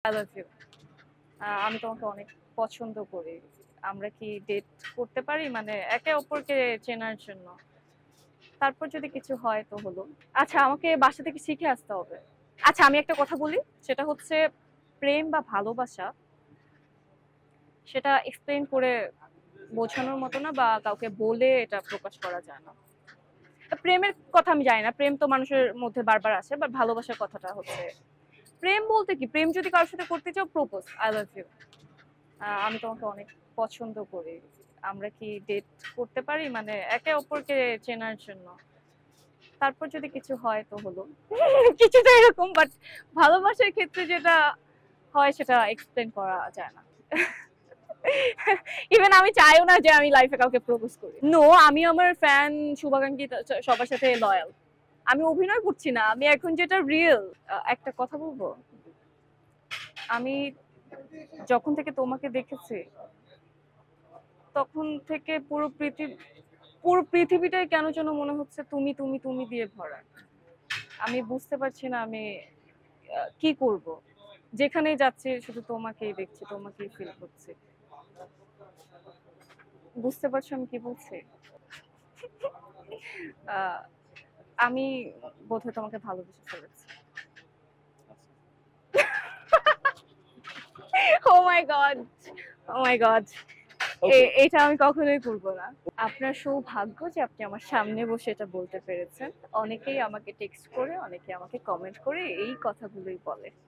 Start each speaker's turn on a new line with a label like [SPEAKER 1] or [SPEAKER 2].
[SPEAKER 1] I love you. আমি তোমাকে অনেক পছন্দ করি। আমরা কি ডেট করতে পারি? মানে একে অপরকে চেনার জন্য। তারপর যদি কিছু হয় তো হলো। আচ্ছা, আমাকে বাসা থেকে শিখে আসতে হবে। আচ্ছা, আমি একটা কথা বলি। সেটা হচ্ছে প্রেম বা ভালোবাসা সেটা এক্সপ্লেইন করে বোঝানোর মতো না, বা কাউকে বলে এটা প্রকাশ করা যায় না। প্রেমের কথা আমি জানি না। প্রেম তো মানুষের মধ্যে বারবার আসে। বাট ভালোবাসার কথাটা হচ্ছে প্রেম বলতে কি? প্রেম যদি কারোর সাথে করতে চাও, প্রপোজ। I love you. আমি তোমাকে অনেক পছন্দ করি। আমরা কি ডেট করতে পারি? মানে একে অপরকে চেনার জন্য। তারপর যদি কিছু হয় তো হলো। কিছুটা এরকম, বাট ভালোবাসার ক্ষেত্রে যেটা হয় সেটা এক্সপ্লেন করা যায় না। ইভেন আমি চাইও না যে আমি লাইফে কাউকে প্রপোজ করি। নো, আমি আমার ফ্যান, শুভাকাঙ্ক্ষী সবার সাথে লয়াল। আমি অভিনয় করছি না, আমি এখন যেটা রিয়েল। একটা কথা বলবো, আমি যখন থেকে তোমাকে দেখেছি তখন থেকে পুরো পৃথিবীটাই কেন যেন মনে হচ্ছে তুমি তুমি তুমি দিয়ে ভরা। আমি বুঝতে পারছি না আমি কি করব। যেখানেই যাচ্ছি শুধু তোমাকেই দেখছি, তোমাকেই ফিল করছি। বুঝতে পারছো আমি কি বলছি? আহ, আমি বোধহয় তোমাকে ভালোবেসে ফেলেছি। ও মাই গড, ও মাই গড। এটা আমি কখনোই করবো না। আপনার সৌভাগ্য যে আপনি আমার সামনে বসে এটা বলতে পেরেছেন। অনেকেই আমাকে টেক্সট করে, অনেকে আমাকে কমেন্ট করে এই কথাগুলোই বলে।